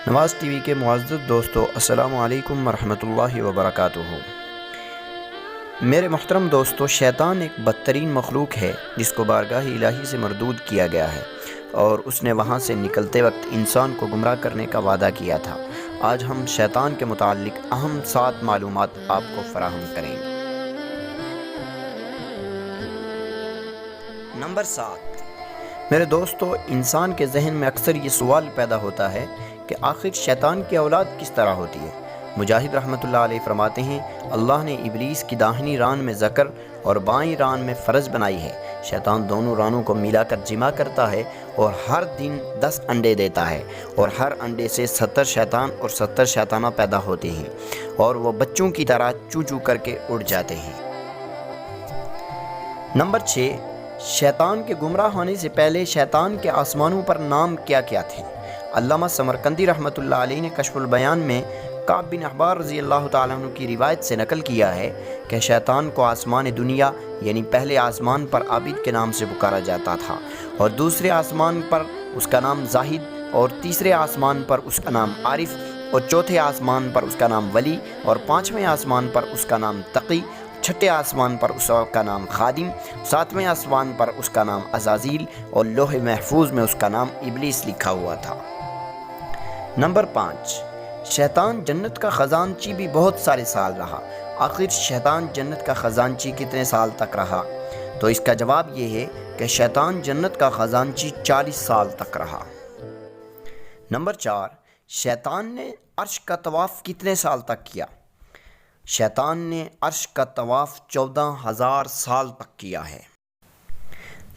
نواز T V کے معزز دوستو، السلام علیکم ورحمۃ اللہ وبرکاتہ۔ میرے محترم دوستو، شیطان ایک بدترین مخلوق ہے جس کو بارگاہ الہی سے مردود کیا گیا ہے، اور اس نے وہاں سے نکلتے وقت انسان کو گمراہ کرنے کا وعدہ کیا تھا۔ آج ہم شیطان کے متعلق اہم 7 معلومات آپ کو فراہم کریں گے۔ نمبر 7، میرے دوستو، انسان کے ذہن میں اکثر یہ سوال پیدا ہوتا ہے کہ آخر شیطان کی اولاد کس طرح ہوتی ہے۔ مجاہد رحمۃ اللہ علیہ فرماتے ہیں، اللہ نے ابلیس کی داہنی ران میں ذکر اور بائیں ران میں فرج بنائی ہے۔ شیطان دونوں رانوں کو ملا کر جمع کرتا ہے اور ہر دن 10 انڈے دیتا ہے، اور ہر انڈے سے 70 شیطان اور 70 شیطانہ پیدا ہوتے ہیں، اور وہ بچوں کی طرح چو چو کر کے اڑ جاتے ہیں۔ نمبر 6، شیطان کے گمراہ ہونے سے پہلے شیطان کے آسمانوں پر نام کیا کیا تھے؟ علامہ سمرقندی رحمۃ اللہ علیہ نے کشف البیان میں کعب بن احبار رضی اللہ تعالیٰ عنہ کی روایت سے نقل کیا ہے کہ شیطان کو آسمان دنیا یعنی پہلے آسمان پر عابد کے نام سے پکارا جاتا تھا، اور دوسرے آسمان پر اس کا نام زاہد، اور تیسرے آسمان پر اس کا نام عارف، اور چوتھے آسمان پر اس کا نام ولی، اور 5ویں آسمان پر اس کا نام تقی، چھٹے آسمان پر اس کا نام خادم، 7ویں آسمان پر اس کا نام عزازیل، اور لوح محفوظ میں اس کا نام ابلیس لکھا ہوا تھا۔ نمبر 5، شیطان جنت کا خزانچی بھی بہت سارے سال رہا۔ آخر شیطان جنت کا خزانچی کتنے سال تک رہا؟ تو اس کا جواب یہ ہے کہ شیطان جنت کا خزانچی 40 سال تک رہا۔ نمبر 4، شیطان نے عرش کا طواف کتنے سال تک کیا؟ شیطان نے عرش کا طواف 14,000 سال تک کیا ہے۔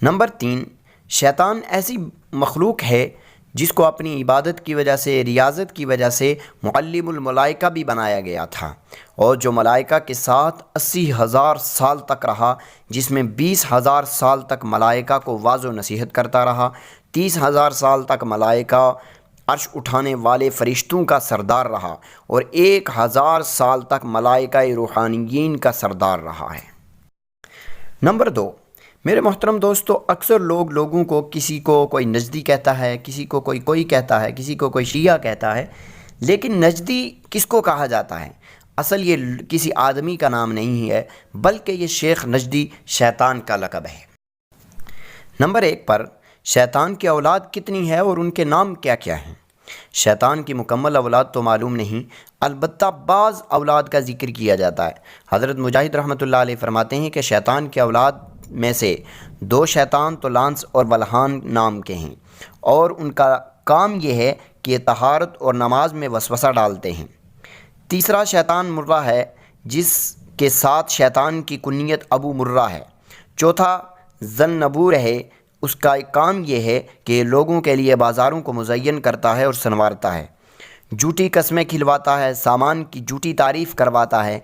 نمبر 3، شیطان ایسی مخلوق ہے جس کو اپنی عبادت کی وجہ سے، ریاضت کی وجہ سے معلم الملائکہ بھی بنایا گیا تھا، اور جو ملائکہ کے ساتھ 80,000 سال تک رہا، جس میں 20,000 سال تک ملائکہ کو واعظ و نصیحت کرتا رہا، 30,000 سال تک ملائکہ عرش اٹھانے والے فرشتوں کا سردار رہا، اور 1,000 سال تک ملائکہ روحانیین کا سردار رہا ہے۔ نمبر 2، میرے محترم دوستو، اکثر لوگوں کو، کسی کو کوئی نجدی کہتا ہے، کسی کو کوئی کہتا ہے، کسی کو کوئی شیعہ کہتا ہے، لیکن نجدی کس کو کہا جاتا ہے؟ اصل یہ کسی آدمی کا نام نہیں ہے، بلکہ یہ شیخ نجدی شیطان کا لقب ہے۔ نمبر 1 پر شیطان کی اولاد کتنی ہے اور ان کے نام کیا کیا ہیں؟ شیطان کی مکمل اولاد تو معلوم نہیں، البتہ بعض اولاد کا ذکر کیا جاتا ہے۔ حضرت مجاہد رحمۃ اللہ علیہ فرماتے ہیں کہ شیطان کی اولاد میں سے 2 شیطان تو لانس اور بلحان نام کے ہیں، اور ان کا کام یہ ہے کہ یہ طہارت اور نماز میں وسوسہ ڈالتے ہیں۔ تیسرا شیطان مرہ ہے، جس کے ساتھ شیطان کی کنیت ابو مرہ ہے۔ چوتھا ذنبور ہے، اس کا کام یہ ہے کہ لوگوں کے لیے بازاروں کو مزین کرتا ہے اور سنوارتا ہے، جھوٹی قسمیں کھلواتا ہے، سامان کی جھوٹی تعریف کرواتا ہے۔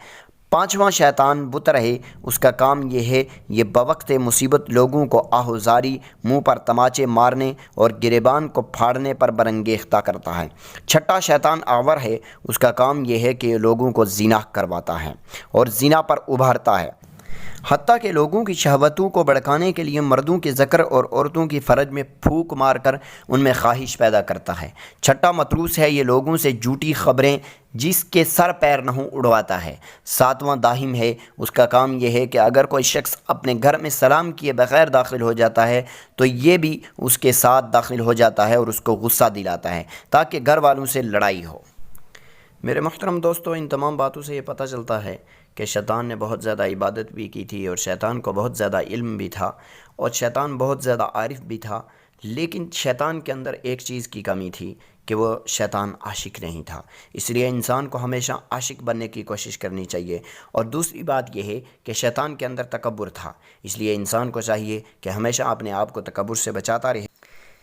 5واں شیطان بتر ہے، اس کا کام یہ ہے یہ بوقت مصیبت لوگوں کو آہوزاری، منہ پر تماچے مارنے اور گریبان کو پھاڑنے پر برانگیختہ کرتا ہے۔ 6واں شیطان اعور ہے، اس کا کام یہ ہے کہ یہ لوگوں کو زنا کرواتا ہے اور زنا پر ابھارتا ہے، حتیٰ کہ لوگوں کی شہوتوں کو بھڑکانے کے لیے مردوں کے ذکر اور عورتوں کی فرج میں پھونک مار کر ان میں خواہش پیدا کرتا ہے۔ 6واں متروس ہے، یہ لوگوں سے جھوٹی خبریں جس کے سر پیر نہ ہوں اڑواتا ہے۔ 7واں داہم ہے، اس کا کام یہ ہے کہ اگر کوئی شخص اپنے گھر میں سلام کیے بغیر داخل ہو جاتا ہے تو یہ بھی اس کے ساتھ داخل ہو جاتا ہے اور اس کو غصہ دلاتا ہے تاکہ گھر والوں سے لڑائی ہو۔ میرے محترم دوستو، ان تمام باتوں سے یہ پتہ چلتا ہے کہ شیطان نے بہت زیادہ عبادت بھی کی تھی، اور شیطان کو بہت زیادہ علم بھی تھا، اور شیطان بہت زیادہ عارف بھی تھا، لیکن شیطان کے اندر ایک چیز کی کمی تھی کہ وہ شیطان عاشق نہیں تھا۔ اس لیے انسان کو ہمیشہ عاشق بننے کی کوشش کرنی چاہیے۔ اور دوسری بات یہ ہے کہ شیطان کے اندر تکبر تھا، اس لیے انسان کو چاہیے کہ ہمیشہ اپنے آپ کو تکبر سے بچاتا رہے۔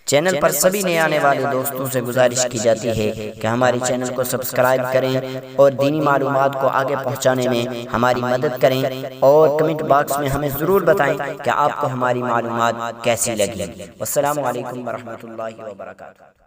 چینل پر سبھی نئے آنے والے دوستوں سے گزارش کی جاتی ہے کہ ہمارے چینل کو سبسکرائب کریں اور دینی معلومات کو آگے پہنچانے میں ہماری مدد کریں، اور کمنٹ باکس میں ہمیں ضرور بتائیں کہ آپ کو ہماری معلومات کیسی لگی۔ والسلام علیکم ورحمۃ اللہ وبرکاتہ۔